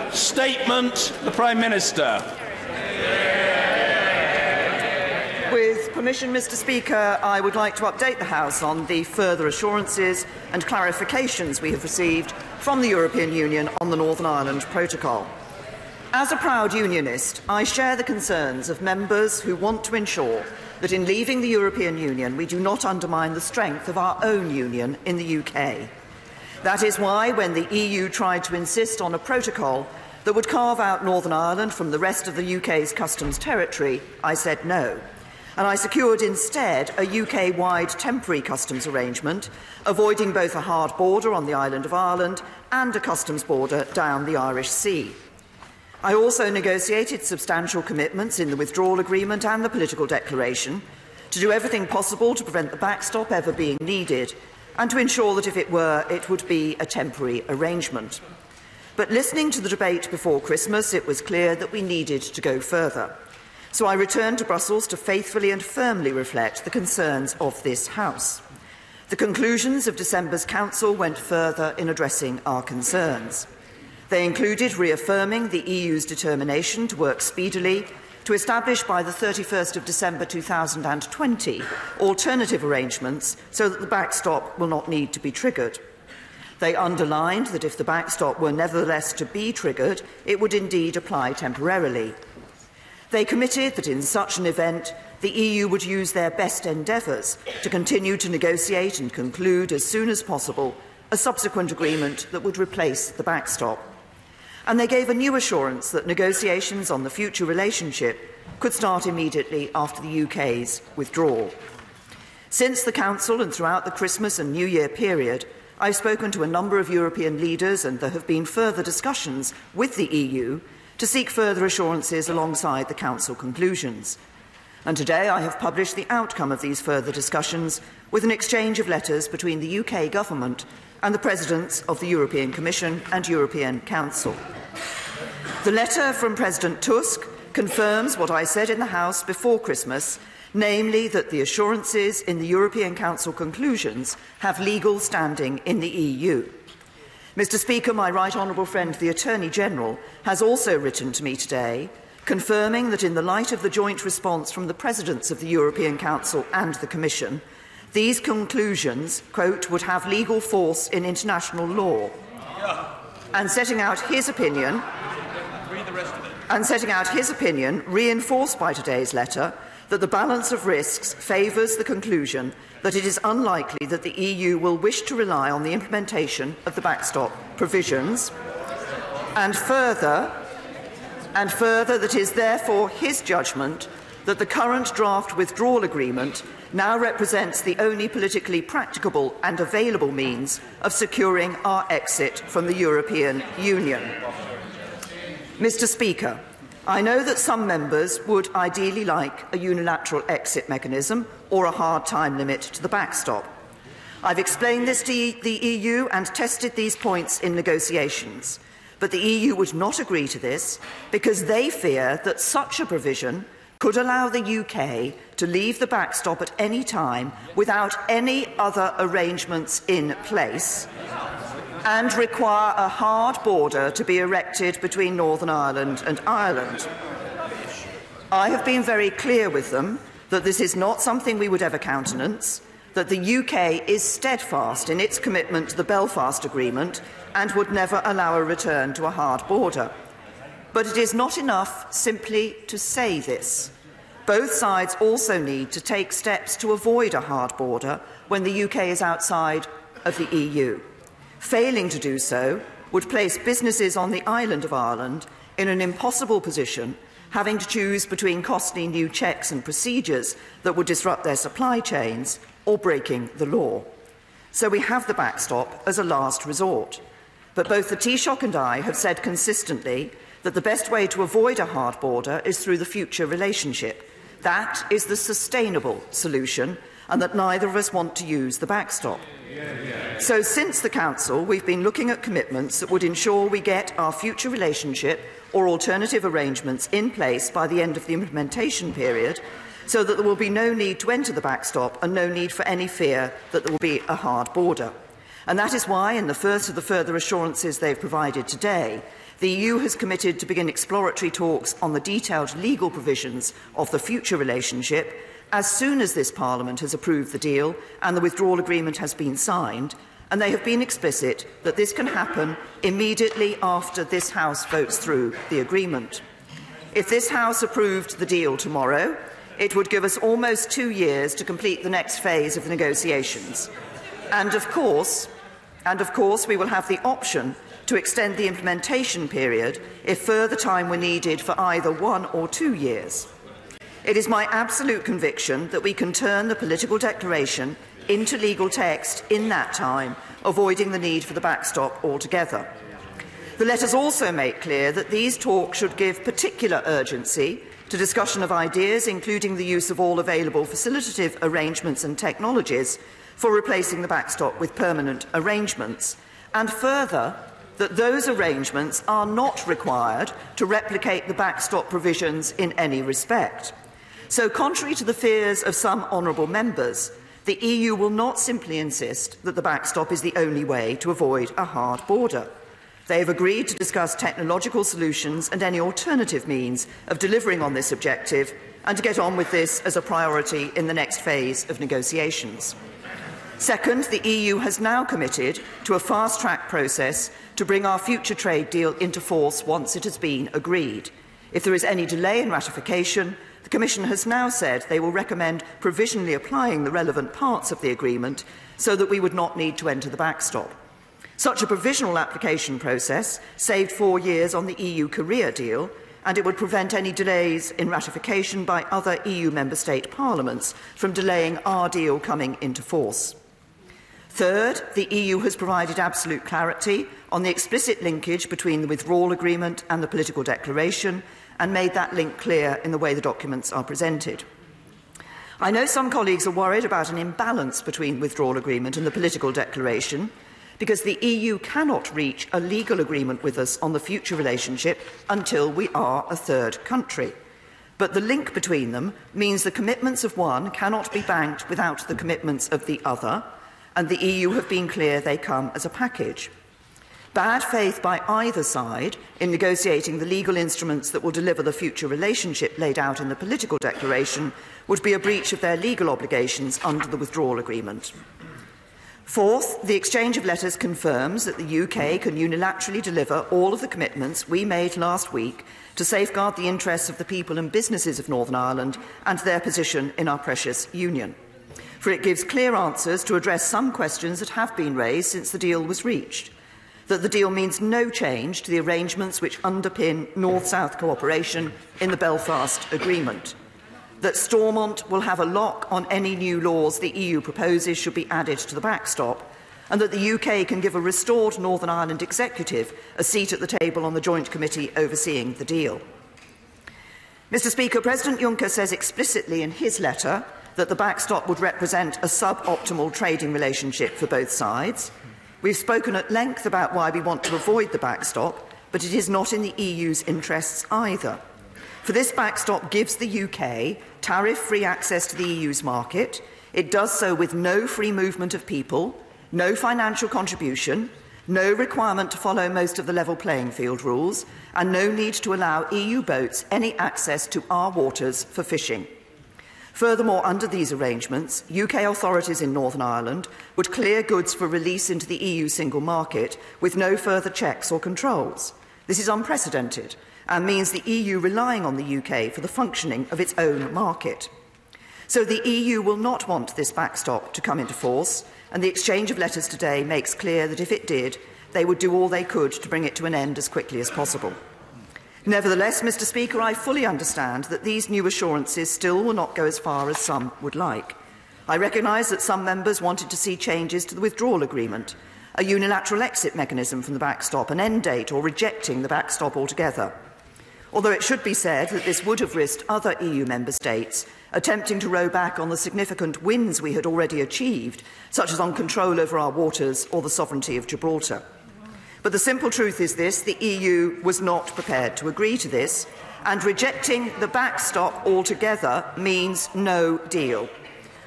Statement, the Prime Minister. With permission, Mr. Speaker, I would like to update the House on the further assurances and clarifications we have received from the European Union on the Northern Ireland Protocol. As a proud unionist, I share the concerns of members who want to ensure that in leaving the European Union we do not undermine the strength of our own union in the UK. That is why, when the EU tried to insist on a protocol that would carve out Northern Ireland from the rest of the UK's customs territory, I said no. And I secured instead a UK-wide temporary customs arrangement, avoiding both a hard border on the island of Ireland and a customs border down the Irish Sea. I also negotiated substantial commitments in the withdrawal agreement and the political declaration to do everything possible to prevent the backstop ever being needed, and to ensure that if it were, it would be a temporary arrangement. But listening to the debate before Christmas, it was clear that we needed to go further. So I returned to Brussels to faithfully and firmly reflect the concerns of this House. The conclusions of December's Council went further in addressing our concerns. They included reaffirming the EU's determination to work speedily to establish by the 31st of December 2020 alternative arrangements so that the backstop will not need to be triggered. They underlined that if the backstop were nevertheless to be triggered, it would indeed apply temporarily. They committed that in such an event, the EU would use their best endeavours to continue to negotiate and conclude as soon as possible a subsequent agreement that would replace the backstop. And they gave a new assurance that negotiations on the future relationship could start immediately after the UK's withdrawal. Since the Council and throughout the Christmas and New Year period, I've spoken to a number of European leaders, and there have been further discussions with the EU to seek further assurances alongside the Council conclusions. And today I have published the outcome of these further discussions with an exchange of letters between the UK Government and the Presidents of the European Commission and European Council. The letter from President Tusk confirms what I said in the House before Christmas, namely that the assurances in the European Council conclusions have legal standing in the EU. Mr. Speaker, my right honourable friend, the Attorney-General, has also written to me today, confirming that in the light of the joint response from the Presidents of the European Council and the Commission, these conclusions, quote, would have legal force in international law, and setting out his opinion, reinforced by today's letter, that the balance of risks favours the conclusion that it is unlikely that the EU will wish to rely on the implementation of the backstop provisions, and further that it is therefore his judgment that the current draft withdrawal agreement now represents the only politically practicable and available means of securing our exit from the European Union. Mr. Speaker, I know that some members would ideally like a unilateral exit mechanism or a hard time limit to the backstop. I've explained this to the EU and tested these points in negotiations, but the EU would not agree to this because they fear that such a provision could allow the UK to leave the backstop at any time without any other arrangements in place and require a hard border to be erected between Northern Ireland and Ireland. I have been very clear with them that this is not something we would ever countenance, that the UK is steadfast in its commitment to the Belfast Agreement and would never allow a return to a hard border. But it is not enough simply to say this. Both sides also need to take steps to avoid a hard border when the UK is outside of the EU. Failing to do so would place businesses on the island of Ireland in an impossible position, having to choose between costly new checks and procedures that would disrupt their supply chains or breaking the law. So we have the backstop as a last resort. But both the Taoiseach and I have said consistently that the best way to avoid a hard border is through the future relationship. That is the sustainable solution, and that neither of us want to use the backstop. So since the Council, we've been looking at commitments that would ensure we get our future relationship or alternative arrangements in place by the end of the implementation period, so that there will be no need to enter the backstop and no need for any fear that there will be a hard border. And that is why, in the first of the further assurances they've provided today, the EU has committed to begin exploratory talks on the detailed legal provisions of the future relationship as soon as this Parliament has approved the deal and the withdrawal agreement has been signed, and they have been explicit that this can happen immediately after this House votes through the agreement. If this House approved the deal tomorrow, it would give us almost 2 years to complete the next phase of the negotiations. And of course, we will have the option to extend the implementation period if further time were needed for either 1 or 2 years. It is my absolute conviction that we can turn the political declaration into legal text in that time, avoiding the need for the backstop altogether. The letters also make clear that these talks should give particular urgency to discussion of ideas, including the use of all available facilitative arrangements and technologies for replacing the backstop with permanent arrangements, and further, that those arrangements are not required to replicate the backstop provisions in any respect. So, contrary to the fears of some honourable members, the EU will not simply insist that the backstop is the only way to avoid a hard border. They have agreed to discuss technological solutions and any alternative means of delivering on this objective and to get on with this as a priority in the next phase of negotiations. Second, the EU has now committed to a fast-track process to bring our future trade deal into force once it has been agreed. If there is any delay in ratification, the Commission has now said they will recommend provisionally applying the relevant parts of the agreement so that we would not need to enter the backstop. Such a provisional application process saved 4 years on the EU-Korea deal, and it would prevent any delays in ratification by other EU member state parliaments from delaying our deal coming into force. Third, the EU has provided absolute clarity on the explicit linkage between the withdrawal agreement and the political declaration, and made that link clear in the way the documents are presented. I know some colleagues are worried about an imbalance between the withdrawal agreement and the political declaration, because the EU cannot reach a legal agreement with us on the future relationship until we are a third country. But the link between them means the commitments of one cannot be banked without the commitments of the other, and the EU have been clear they come as a package. Bad faith by either side in negotiating the legal instruments that will deliver the future relationship laid out in the political declaration would be a breach of their legal obligations under the withdrawal agreement. Fourth, the exchange of letters confirms that the UK can unilaterally deliver all of the commitments we made last week to safeguard the interests of the people and businesses of Northern Ireland and their position in our precious union. For it gives clear answers to address some questions that have been raised since the deal was reached. That the deal means no change to the arrangements which underpin North-South cooperation in the Belfast Agreement. That Stormont will have a lock on any new laws the EU proposes should be added to the backstop, and that the UK can give a restored Northern Ireland executive a seat at the table on the joint committee overseeing the deal. Mr. Speaker, President Juncker says explicitly in his letter that the backstop would represent a suboptimal trading relationship for both sides. We've spoken at length about why we want to avoid the backstop, but it is not in the EU's interests either. For this backstop gives the UK tariff-free access to the EU's market. It does so with no free movement of people, no financial contribution, no requirement to follow most of the level playing field rules, and no need to allow EU boats any access to our waters for fishing. Furthermore, under these arrangements, UK authorities in Northern Ireland would clear goods for release into the EU single market with no further checks or controls. This is unprecedented and means the EU relying on the UK for the functioning of its own market. So the EU will not want this backstop to come into force, and the exchange of letters today makes clear that if it did, they would do all they could to bring it to an end as quickly as possible. Nevertheless, Mr. Speaker, I fully understand that these new assurances still will not go as far as some would like. I recognise that some members wanted to see changes to the withdrawal agreement, a unilateral exit mechanism from the backstop, an end date, or rejecting the backstop altogether. Although it should be said that this would have risked other EU member states attempting to row back on the significant wins we had already achieved, such as on control over our waters or the sovereignty of Gibraltar. But the simple truth is this: the EU was not prepared to agree to this, and rejecting the backstop altogether means no deal.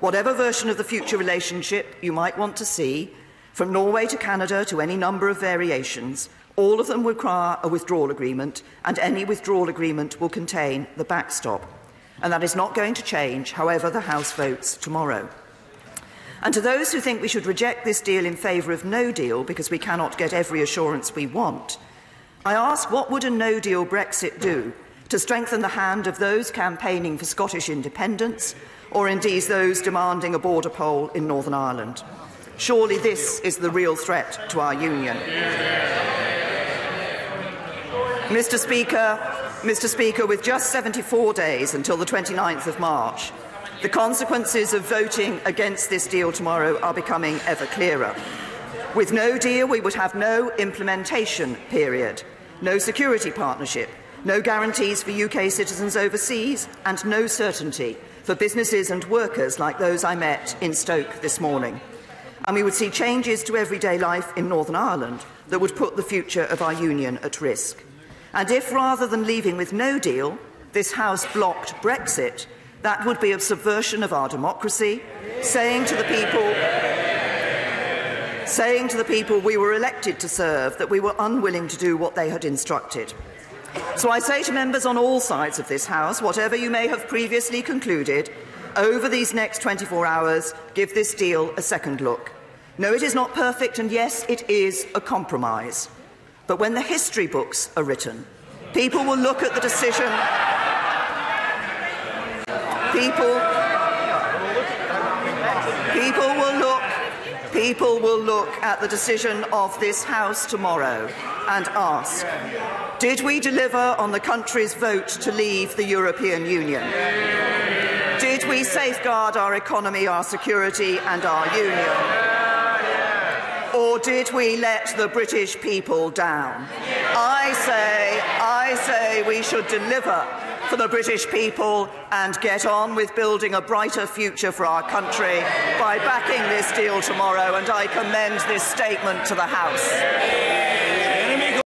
Whatever version of the future relationship you might want to see, from Norway to Canada to any number of variations, All of them require a withdrawal agreement, and any withdrawal agreement will contain the backstop. And that is not going to change, however the House votes tomorrow. And to those who think we should reject this deal in favour of no deal because we cannot get every assurance we want, I ask, what would a no-deal Brexit do to strengthen the hand of those campaigning for Scottish independence, or indeed those demanding a border poll in Northern Ireland? Surely this is the real threat to our union. Mr. Speaker, with just 74 days until the 29th of March, the consequences of voting against this deal tomorrow are becoming ever clearer. With no deal, we would have no implementation period, no security partnership, no guarantees for UK citizens overseas, and no certainty for businesses and workers like those I met in Stoke this morning. And we would see changes to everyday life in Northern Ireland that would put the future of our union at risk. And if, rather than leaving with no deal, this House blocked Brexit, that would be a subversion of our democracy, saying to the people we were elected to serve that we were unwilling to do what they had instructed. So I say to members on all sides of this House, whatever you may have previously concluded, over these next 24 hours, give this deal a second look. No, it is not perfect, and yes, it is a compromise. But when the history books are written, people will look at the decision. People will look at the decision of this House tomorrow and ask, did we deliver on the country's vote to leave the European Union? Did we safeguard our economy, our security and our union? Or did we let the British people down? I say we should deliver for the British people and get on with building a brighter future for our country by backing this deal tomorrow, and I commend this statement to the House.